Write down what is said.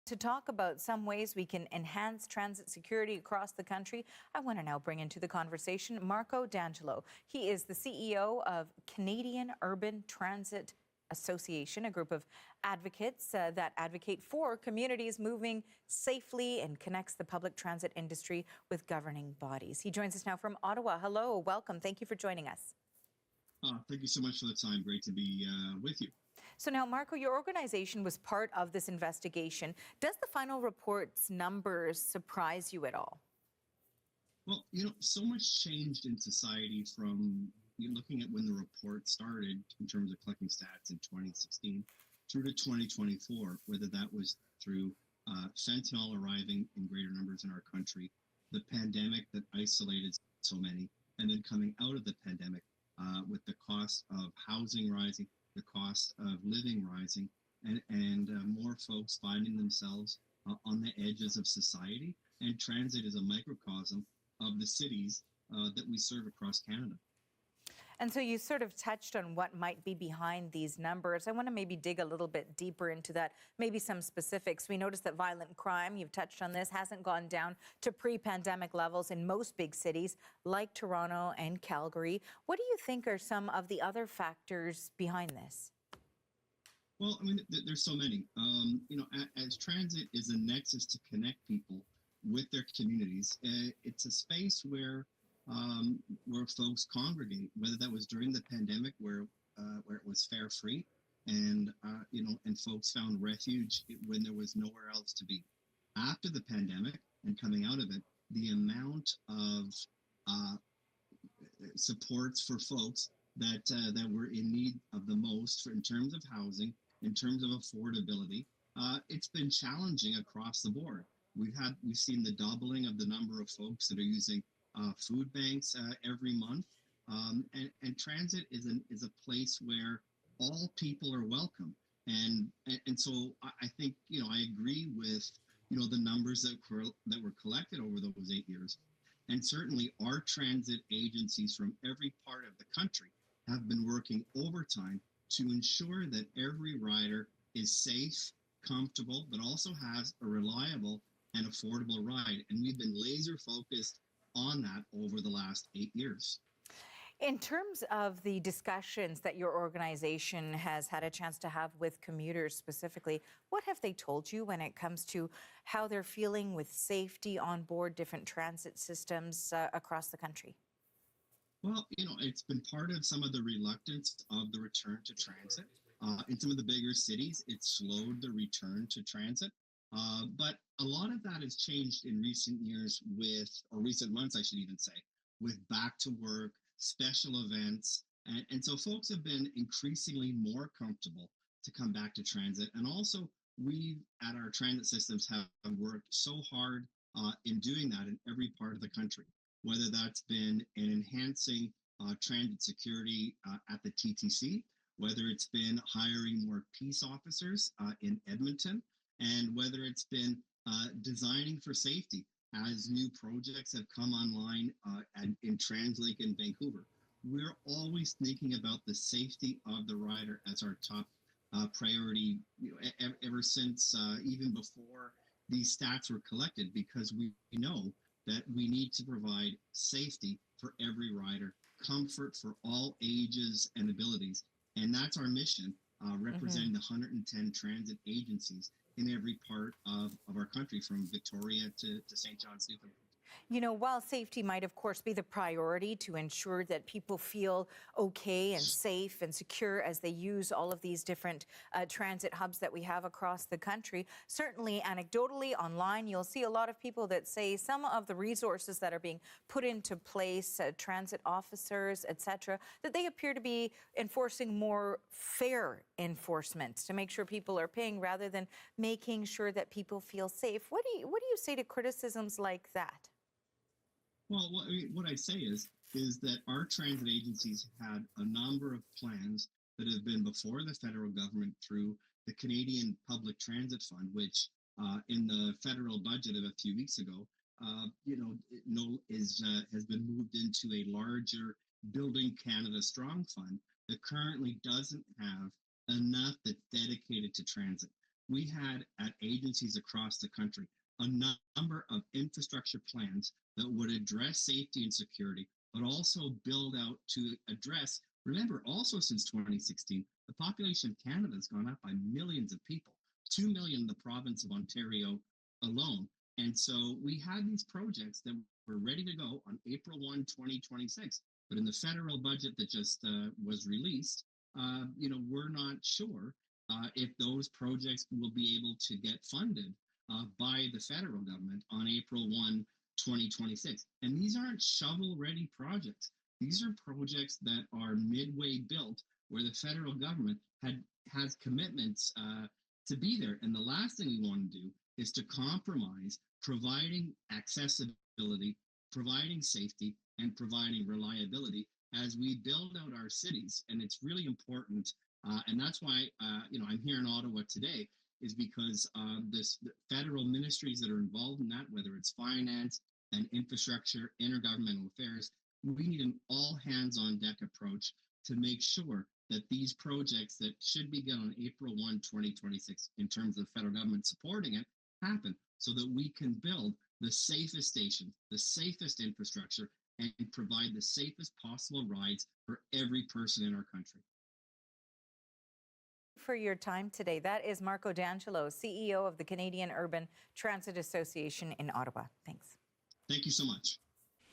To talk about some ways we can enhance transit security across the country, I want to now bring into the conversation Marco D'Angelo. He is the CEO of Canadian Urban Transit Association, a group of advocates that advocate for communities moving safely and connects the public transit industry with governing bodies. He joins us now from Ottawa. Hello, welcome. Thank you for joining us. Thank you so much for the time. Great to be with you. So now, Marco, your organization was part of this investigation. Does the final report's numbers surprise you at all? Well, so much changed in society from looking at when the report started in terms of collecting stats in 2016 through to 2024, whether that was through fentanyl arriving in greater numbers in our country, the pandemic that isolated so many, and then coming out of the pandemic with the cost of housing rising, the cost of living rising, and more folks finding themselves on the edges of society. And transit is a microcosm of the cities that we serve across Canada. And so you sort of touched on what might be behind these numbers. I want to maybe dig a little bit deeper into that, maybe some specifics. We noticed that violent crime, you've touched on this, hasn't gone down to pre-pandemic levels in most big cities like Toronto and Calgary. What do you think are some of the other factors behind this? Well, I mean, there's so many. As transit is a nexus to connect people with their communities, it's a space where folks congregate, whether that was during the pandemic where it was fare free and folks found refuge when there was nowhere else to be. After the pandemic and coming out of it, the amount of supports for folks that were in need of the most in terms of housing, in terms of affordability, it's been challenging across the board. We've seen the doubling of the number of folks that are using food banks every month, and transit is a place where all people are welcome, and so I think I agree with the numbers that were collected over those 8 years, and certainly our transit agencies from every part of the country have been working overtime to ensure that every rider is safe, comfortable, but also has a reliable and affordable ride, and we've been laser focused on that over the last 8 years. In terms of the discussions that your organization has had a chance to have with commuters specifically, what have they told you when it comes to how they're feeling with safety on board different transit systems across the country? Well, it's been part of some of the reluctance of the return to transit. In some of the bigger cities, it slowed the return to transit. But a lot of that has changed in recent years or recent months, I should even say, with back to work, special events. And so folks have been increasingly more comfortable to come back to transit. And also, we at our transit systems have worked so hard in doing that in every part of the country, whether that's been in enhancing transit security at the TTC, whether it's been hiring more peace officers in Edmonton, and whether it's been designing for safety as new projects have come online in TransLink in Vancouver. We're always thinking about the safety of the rider as our top priority, ever since even before these stats were collected, because we know that we need to provide safety for every rider, comfort for all ages and abilities. And that's our mission, representing the 110 transit agencies in every part of our country, from Victoria to St. John's, Newfoundland. While safety might, of course, be the priority to ensure that people feel okay and safe and secure as they use all of these different transit hubs that we have across the country, certainly anecdotally online, you'll see a lot of people that say some of the resources that are being put into place, transit officers, etc., that they appear to be enforcing more fair enforcement to make sure people are paying rather than making sure that people feel safe. What do you say to criticisms like that? Well, what I say is that our transit agencies had a number of plans that have been before the federal government through the Canadian Public Transit Fund, which in the federal budget of a few weeks ago, has been moved into a larger Building Canada Strong Fund that currently doesn't have enough that's dedicated to transit. we had at agencies across the country a number of infrastructure plans that would address safety and security, but also build out to address, remember, also since 2016, the population of Canada has gone up by millions of people, 2 million in the province of Ontario alone. And so we had these projects that were ready to go on April 1, 2026. But in the federal budget that just was released, we're not sure if those projects will be able to get funded by the federal government on April 1, 2026. And these aren't shovel-ready projects. These are projects that are midway built where the federal government has commitments to be there. And the last thing we want to do is to compromise providing accessibility, providing safety, and providing reliability as we build out our cities. And it's really important. And that's why, I'm here in Ottawa today, is because the federal ministries that are involved in that, whether it's finance and infrastructure, intergovernmental affairs, we need an all hands on deck approach to make sure that these projects that should begin on April 1, 2026, in terms of the federal government supporting it, happen so that we can build the safest stations, the safest infrastructure, and provide the safest possible rides for every person in our country. For your time today. That is Marco D'Angelo, CEO of the Canadian Urban Transit Association in Ottawa. Thanks. Thank you so much.